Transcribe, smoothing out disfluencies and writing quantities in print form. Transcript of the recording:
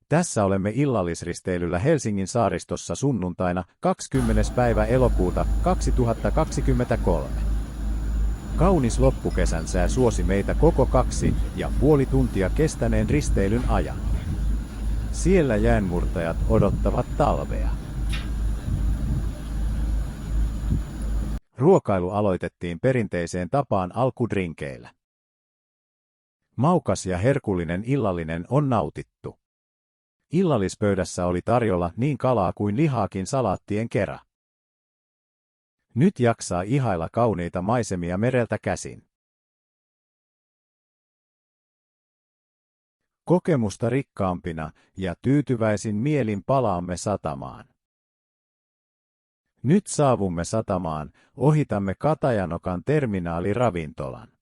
Tässä olemme illallisristeilyllä Helsingin saaristossa sunnuntaina 20. päivä elokuuta 2023. Kaunis loppukesän sää suosi meitä koko 2,5 tuntia kestäneen risteilyn ajan. Siellä jäänmurtajat odottavat talvea. Ruokailu aloitettiin perinteiseen tapaan alkudrinkeillä. Maukas ja herkullinen illallinen on nautittu. Illallispöydässä oli tarjolla niin kalaa kuin lihaakin salaattien kera. Nyt jaksaa ihailla kauniita maisemia mereltä käsin. Kokemusta rikkaampina ja tyytyväisin mielin palaamme satamaan. Nyt saavumme satamaan, ohitamme Katajanokan terminaaliravintolan.